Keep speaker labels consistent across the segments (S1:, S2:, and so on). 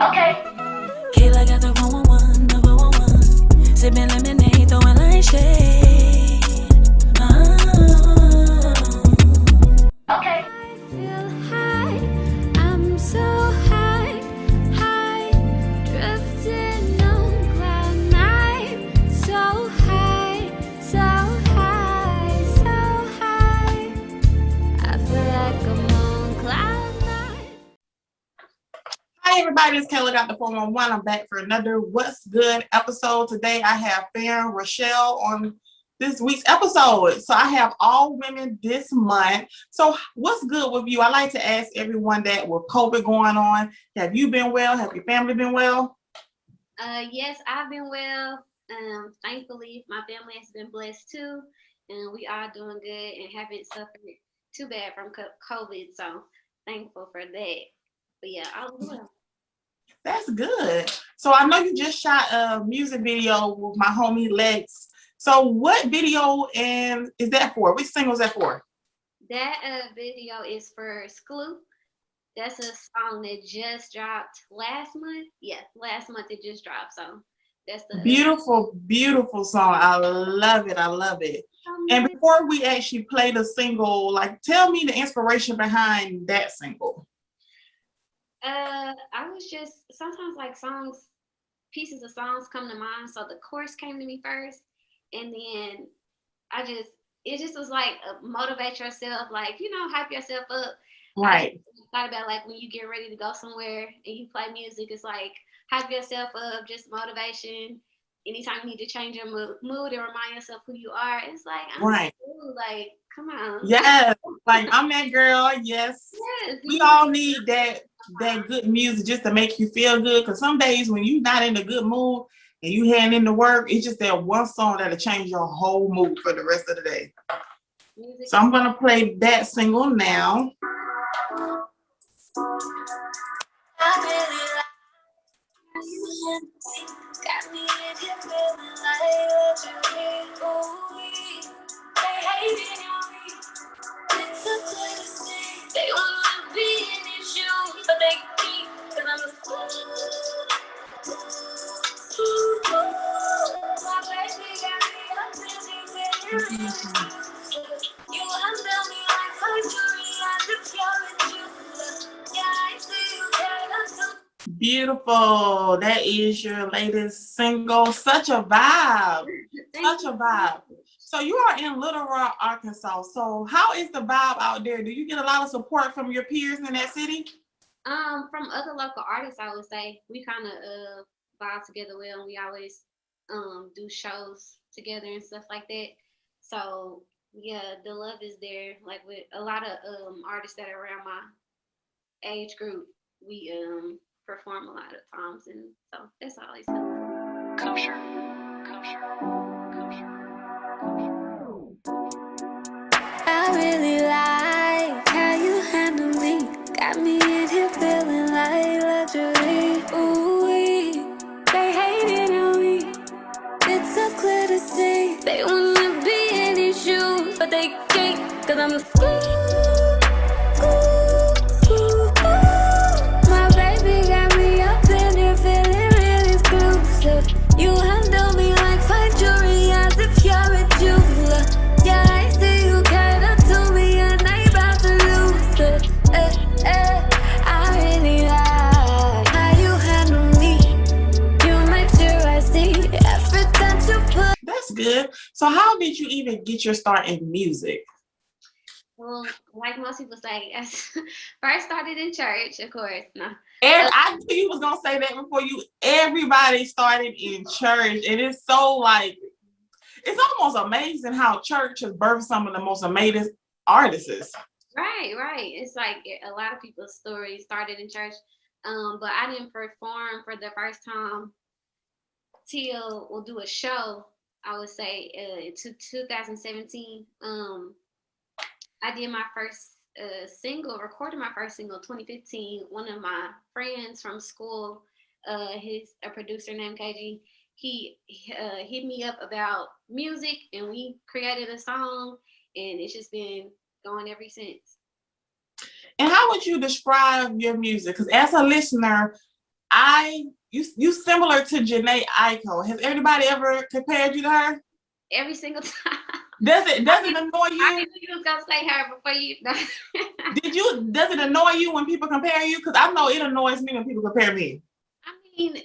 S1: Okay. Kayla got the 111, the 411. Sipping lemonade, throwing light shade. Okay. I feel high, I'm so high, high, drifting on cloud nine. So high, so high, so high. I feel like I'm on cloud nine.
S2: Hi everybody, it's Kayla Got the 411. I'm back for another What's Good episode. Today I have Faron Rashelle on this week's episode. So I have all women this month. So what's good with you? I like to ask everyone that with COVID going on, have you been well? Have your family been well?
S3: Yes, I've been well. Thankfully, my family has been blessed too, and we are doing good and haven't suffered too bad from COVID. So thankful for that. But yeah, all well.
S2: That's good. So I know you just shot a music video with my homie Lex. So what video and is that for? Which single is that for?
S3: That video is for Sklu. That's a song that just dropped last month. Yeah, last month it just dropped. So that's the
S2: beautiful, beautiful song. I love it. I love it. And before we actually play the single, like tell me the inspiration behind that single.
S3: I was just sometimes like pieces of songs come to mind. So the chorus came to me first, and then it just was like motivate yourself, like hype yourself up.
S2: Right.
S3: I thought about like when you get ready to go somewhere and you play music, it's like hype yourself up, just motivation. Anytime you need to change your mood and remind yourself who you are, it's like
S2: right.
S3: Cool, like come on.
S2: Yes, like I'm that girl. Yes. We all need that good music just to make you feel good. Because some days when you're not in a good mood and you heading into work, it's just that one song that'll change your whole mood for the rest of the day. Music. So I'm gonna play that single now. Got me in here feeling like luxury. Ooh, they hating on me. It's so clear to see. They wanna be in your shoes, but they keep. Cause I'm a my baby got me up in the you handle me like luxury. I live with you. Yeah, I see you there. Beautiful. That is your latest single. Such a vibe. Such a vibe. So you are in Little Rock, Arkansas. So how is the vibe out there? Do you get a lot of support from your peers in that city?
S3: From other local artists, I would say we kind of vibe together well, and we always do shows together and stuff like that. So yeah, the love is there. Like with a lot of artists that are around my age group, we perform a lot of times, and so that's always good.
S1: Kosher, kosher, kosher, kosher. I really like how you handle me. Got me in here feeling like luxury. Ooh, they hating on me. It's so clear to see. They wanna be in these shoes, but they can't. Cause I'm you handle me like fine jewelry as if you're a jeweler. Yeah, I see you cater to me and I about to lose it. I really like how you handle me. You make sure I see every time you put.
S2: That's good. So how did you even get your start in music?
S3: Well, like most people say, first started in church, of course. No.
S2: I knew you was gonna say that before you. Everybody started in church, and it's so like it's almost amazing how church has birthed some of the most amazing artists.
S3: Right. It's like a lot of people's stories started in church, but I didn't perform for the first time till we'll do a show. I would say to 2017. I did my first recorded my first single 2015. One of my friends from school, he's a producer named KG. He hit me up about music, and we created a song, and it's just been going ever since.
S2: And how would you describe your music? Because as a listener, you similar to Jhené Aiko. Has anybody ever compared you to her?
S3: Every single time.
S2: Does it annoy you?
S3: I knew you was gonna say her before you.
S2: Does it annoy you when people compare you? Because I know it annoys me when people compare me.
S3: I mean,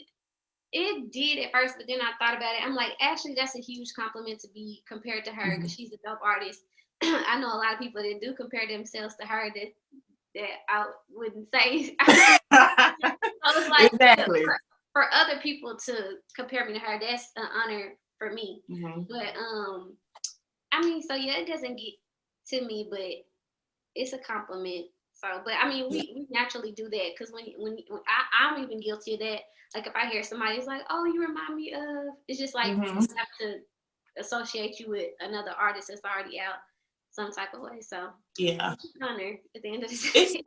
S3: it did at first, but then I thought about it. I'm like, actually, that's a huge compliment to be compared to her because she's a dope artist. I know a lot of people that do compare themselves to her that I wouldn't say. I was like,
S2: exactly.
S3: For other people to compare me to her, that's an honor for me. But I mean, so yeah, it doesn't get to me, but it's a compliment. So, but I mean, we naturally do that because when I'm even guilty of that. Like if I hear somebody's like, "Oh, you remind me of," it's just like I have to associate you with another artist that's already out some type of way. So
S2: yeah,
S3: honor at the end of the day.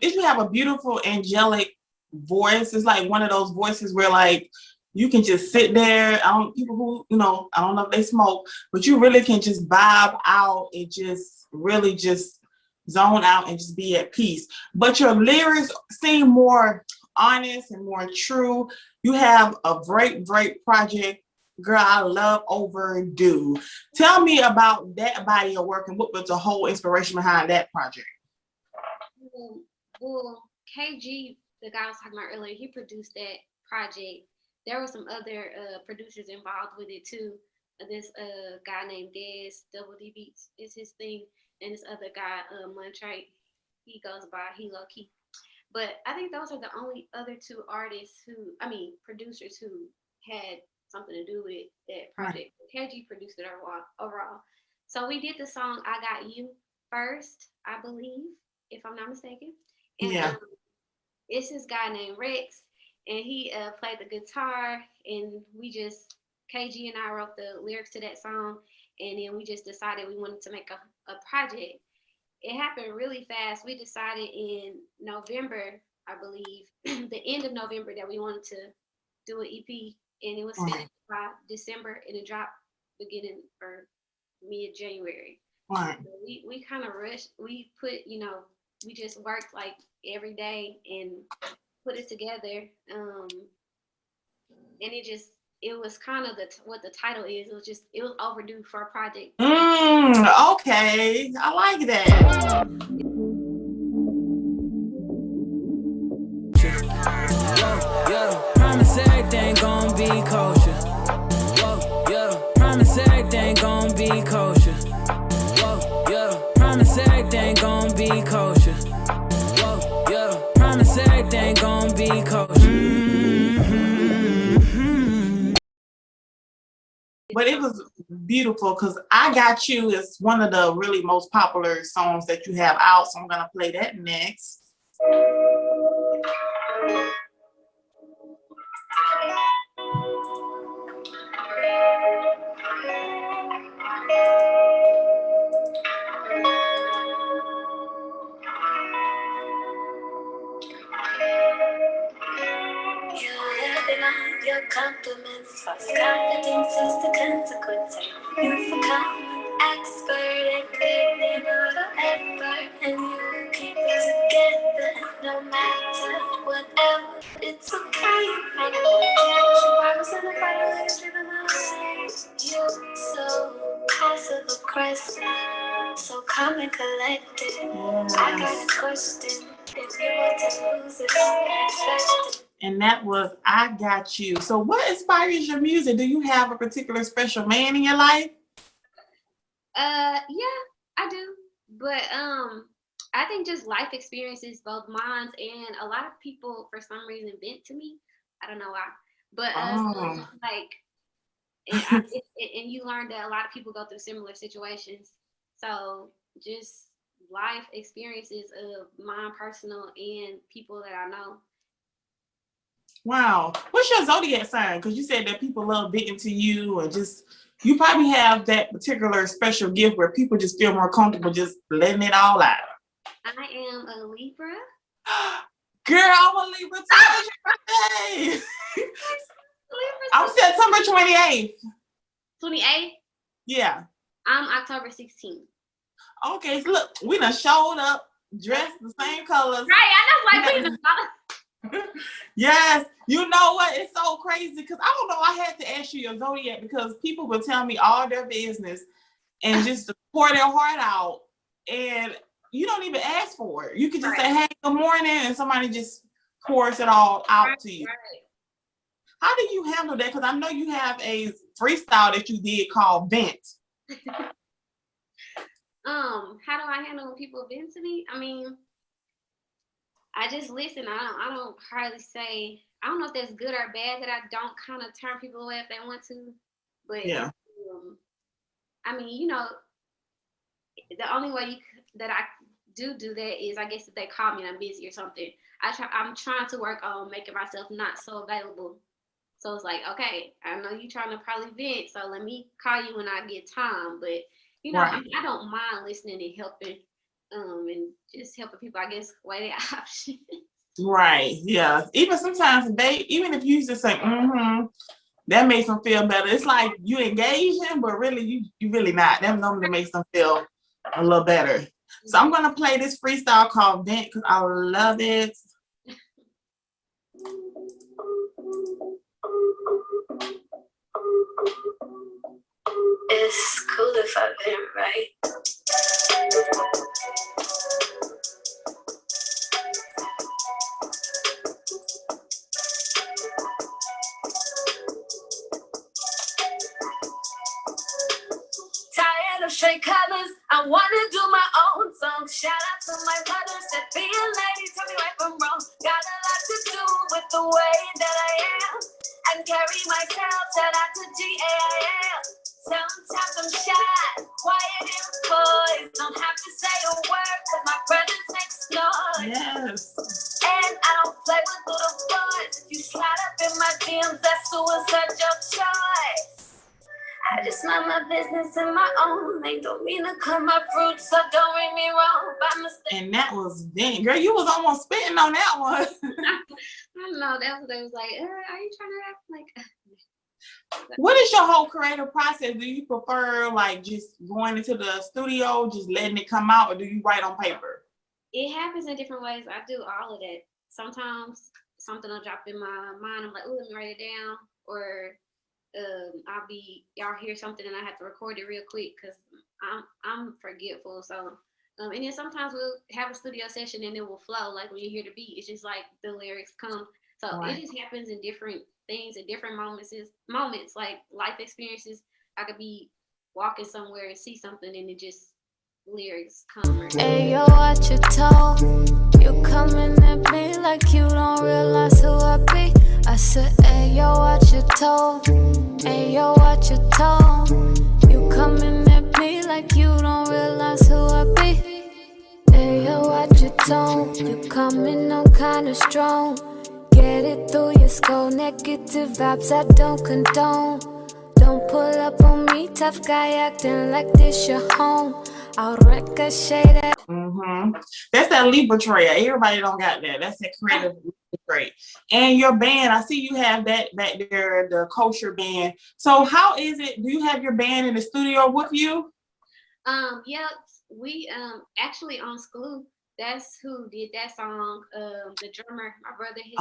S2: If you have a beautiful angelic voice, it's like one of those voices where like you can just sit there. People who I don't know if they smoke, but you really can just vibe out and just really just zone out and just be at peace. But your lyrics seem more honest and more true. You have a great project, girl. I love Overdue. Tell me about that body of work and what was the whole inspiration behind that project.
S3: Well, KG, the guy I was talking about earlier, he produced that project. There were some other producers involved with it too. This guy named Des, Double D Beats is his thing, and this other guy, Montrey, he goes by Hilo Key. But I think those are the only other two producers who had something to do with that project. Right. KG produced it overall. So we did the song "I Got You" first, I believe, if I'm not mistaken. And it's this guy named Rex, and he played the guitar, and KG and I wrote the lyrics to that song, and then we just decided we wanted to make a project. It happened really fast. We decided in November, I believe, the end of November, that we wanted to do an EP, and it was finished by December, and it dropped beginning or mid-January.
S2: Right.
S3: So we kind of rushed. We put, we just worked like every day and put it together. And it was kind of what the title is. It was overdue for a project.
S2: Okay, I like that.
S4: Promise everything gon' be kosher. Promise everything gon' be kosher. Promise everything gon' be kosher. Promise everything gon' be kosher.
S2: But it was beautiful because I Got You is one of the really most popular songs that you have out. So I'm going to play that next.
S1: Your compliments, false confidence is the consequence. You become an expert at getting auto effort, and you keep it together no matter whatever. It's okay. I know the you're so passive aggressive, so calm and collected. I got a question. If you want to lose it, expect it.
S2: And that was I Got You. So what inspires your music? Do you have a particular special man in your life?
S3: Yeah, I do. But I think just life experiences, both mine and a lot of people for some reason vent to me. I don't know why. But and you learn that a lot of people go through similar situations. So just life experiences of mine, personal, and people that I know.
S2: Wow. What's your zodiac sign? Because you said that people love venting to you, or just you probably have that particular special gift where people just feel more comfortable just letting it all out.
S3: I am a Libra.
S2: Girl, I'm a Libra too. It's your birthday. I'm September 28th.
S3: 28th?
S2: Yeah.
S3: I'm October 16th.
S2: Okay, so look, we done showed up, dressed the same colors.
S3: Right, I know, like we done
S2: Yes, you know what? It's so crazy because I don't know. I had to ask you your zodiac because people would tell me all their business and just to pour their heart out, and you don't even ask for it. You can just say, "Hey, good morning," and somebody just pours it all out to you.
S3: Right.
S2: How do you handle that? Because I know you have a freestyle that you did called Vent.
S3: How do I handle when people vent to me? I mean, I just listen. I don't hardly say. I don't know if that's good or bad that I don't kind of turn people away if they want to, but
S2: Yeah.
S3: I mean, you know, the only way that I do that is, I guess, if they call me and I'm busy or something. I'm trying to work on making myself not so available. So it's like, okay, I know you're trying to probably vent, so let me call you when I get time. But you know,
S2: Right.
S3: I don't mind listening and helping, and just helping people, I guess, weigh their options.
S2: Right. Yeah. Even sometimes even if you just say, that makes them feel better. It's like you engaging, but really you really not. That normally makes them feel a little better. So I'm gonna play this freestyle called Vent because I love it.
S1: It's cool if I vent, right? Tired of straight colors, I wanna do my own song. Shout out to my mother, said be a lady, tell me right from wrong. Got a lot to do with the way that I am and carry myself. Shout out to GAIL. Sometimes I'm shy, quiet and poised. Don't have to say a word, cause my presence makes noise.
S2: Yes.
S1: And I don't play with little boys. If you slide up in my DMs, that's suicide, your choice. I just mind my business in my own lane. Don't mean to cut my fruit, so don't read me wrong by mistake.
S2: And that was Vent. Girl, you was almost spitting on that one.
S3: I don't know. That's what they was like. Are you trying to act like?
S2: What is your whole creative process? Do you prefer like just going into the studio, just letting it come out, or do you write on paper?
S3: It happens in different ways. I do all of that. Sometimes something will drop in my mind. I'm like, oh, let me write it down. Or y'all hear something and I have to record it real quick because I'm forgetful. So, and then sometimes we'll have a studio session and it will flow. Like when you hear the beat, it's just like the lyrics come. So It just happens in different things at different moments, like life experiences. I could be walking somewhere and see something and it just lyrics come.
S1: Hey yo, watch your tone. You coming at me like you don't realize who I be. I said, hey yo, watch your tone. Hey yo, watch your tone. You coming at me like you don't realize who I be. Hey yo, watch your tone. You coming on kinda strong. Get it through your skull. Negative vibes I don't condone. Don't pull up on me, tough guy acting like this your home. I'll ricochet that.
S2: That's that Libra trait. Everybody don't got that. That's that creative trait. And your band, I see you have that back there, the Kosher band. So how is it? Do you have your band in the studio with you?
S3: Yeah, we actually on school. That's who did that song. The drummer, my brother, his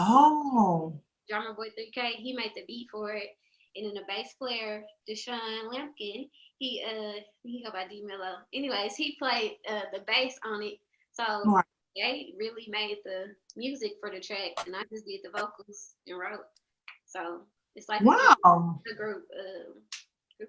S3: drummer boy 3K, he made the beat for it. And then the bass player, Deshaun Lampkin, he go by D Mello. Anyways, he played the bass on it. So they really made the music for the track, and I just did the vocals and wrote. So it's like a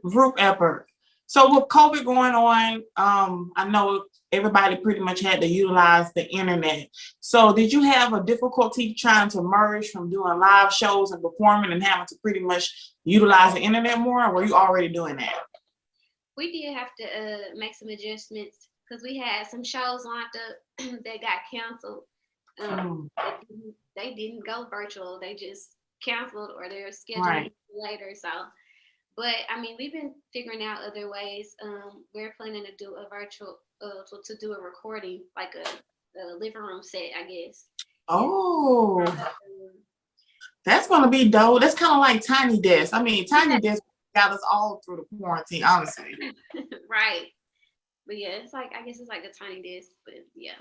S2: group effort. So with COVID going on, I know everybody pretty much had to utilize the internet. So did you have a difficulty trying to merge from doing live shows and performing and having to pretty much utilize the internet more, or were you already doing that?
S3: We did have to make some adjustments because we had some shows lined up that got canceled. They didn't go virtual. They just canceled or they're scheduled later. So, but I mean, we've been figuring out other ways. We're planning to do a virtual, to do a recording, like a living room set, I guess.
S2: Oh, that's gonna be dope. That's kind of like Tiny Desk. I mean, Tiny Desk got us all through the quarantine, honestly.
S3: Right. But yeah, I guess it's like a Tiny Desk, but yeah.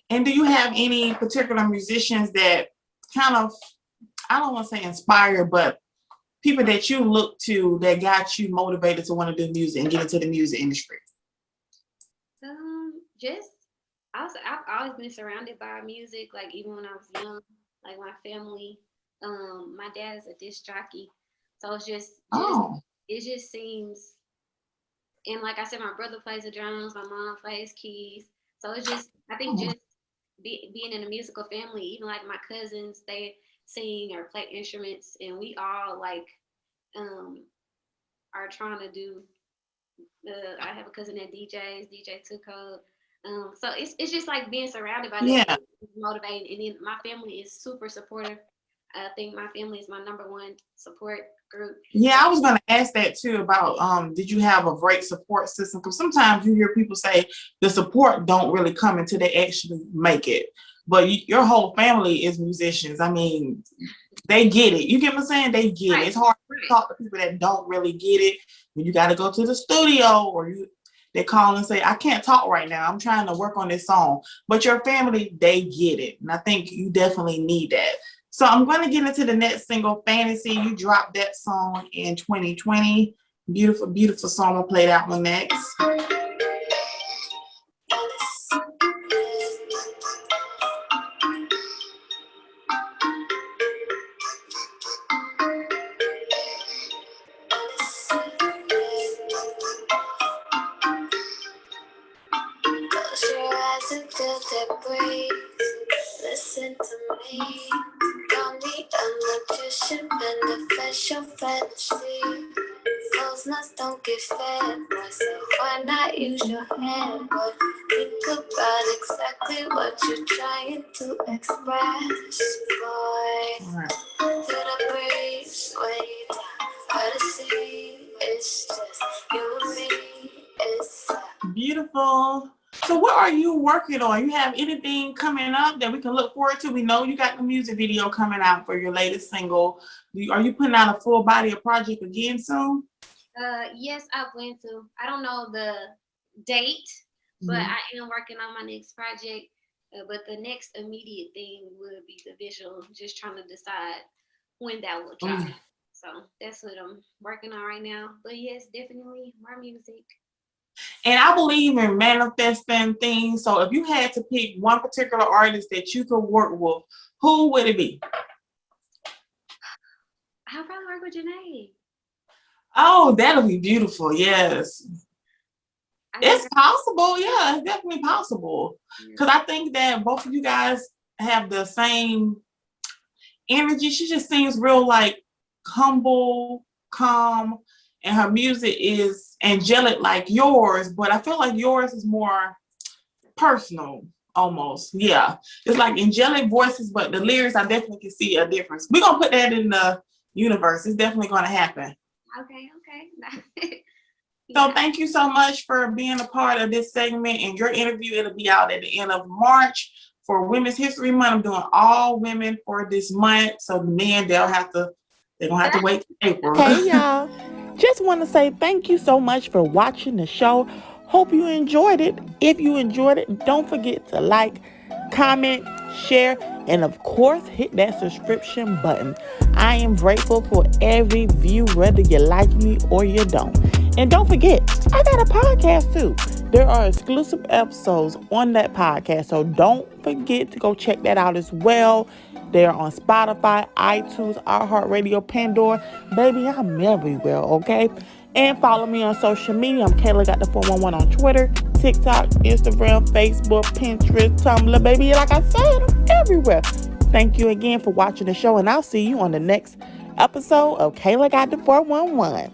S2: And do you have any particular musicians that kind of, I don't want to say inspired, but people that you look to that got you motivated to want to do music and get into the music industry?
S3: Just I've always been surrounded by music. Like even when I was young, like my family, my dad is a disc jockey, so it's it just seems. And like I said, my brother plays the drums, my mom plays keys, so it's just I think just being in a musical family, even like my cousins, they sing or play instruments, and we all like are trying to do. I have a cousin that DJs, DJ Tuco. So it's just like being surrounded by that is motivating, and then my family is super supportive. I think my family is my number one support group.
S2: Yeah, I was going to ask that too about did you have a great support system? Because sometimes you hear people say the support don't really come until they actually make it. But your whole family is musicians. I mean, they get it. You get what I'm saying? They get it. It's hard to talk to people that don't really get it. When you got to go to the studio or they call and say, I can't talk right now. I'm trying to work on this song. But your family, they get it. And I think you definitely need that. So I'm going to get into the next single, Fantasy. You dropped that song in 2020. Beautiful, beautiful song. We'll play that one next.
S1: Listen to me, call me a magician, manifest your fantasy. Souls must don't get fed, boy, so why not use your head, boy? Think about exactly what you're trying to express, boy. To the breeze, way down, by the sea, it's just you and me, it's
S2: beautiful. So what are you working on? You have anything coming up that we can look forward to? We know you got the music video coming out for your latest single. Are you putting out a full body of project again soon?
S3: Yes, I plan to. I don't know the date, but I am working on my next project. But the next immediate thing would be the visual. Just trying to decide when that will drop. So that's what I'm working on right now. But yes, definitely more music.
S2: And I believe in manifesting things. So if you had to pick one particular artist that you could work with, who would it be?
S3: I'll probably work with Jhené.
S2: Oh, that'll be beautiful. Yes. It's possible. Yeah, it's definitely possible. Because I think that both of you guys have the same energy. She just seems real like humble, calm. And her music is angelic like yours, but I feel like yours is more personal almost. Yeah. It's like angelic voices, but the lyrics, I definitely can see a difference. We're going to put that in the universe. It's definitely going to happen.
S3: Okay.
S2: So thank you so much for being a part of this segment and your interview. It'll be out at the end of March for Women's History Month. I'm doing all women for this month. So the men, they're going to have to wait till April.
S5: Hey, y'all. Just want to say thank you so much for watching the show. Hope you enjoyed it. If you enjoyed it, don't forget to like, comment, share, and of course, hit that subscription button. I am grateful for every view, whether you like me or you don't. And don't forget, I got a podcast too. There are exclusive episodes on that podcast, so don't forget to go check that out as well. They're on Spotify, iTunes, iHeartRadio, Pandora. Baby, I'm everywhere, okay? And follow me on social media. I'm Kayla Got the 411 on Twitter, TikTok, Instagram, Facebook, Pinterest, Tumblr. Baby, like I said, I'm everywhere. Thank you again for watching the show, and I'll see you on the next episode of Kayla Got the 411.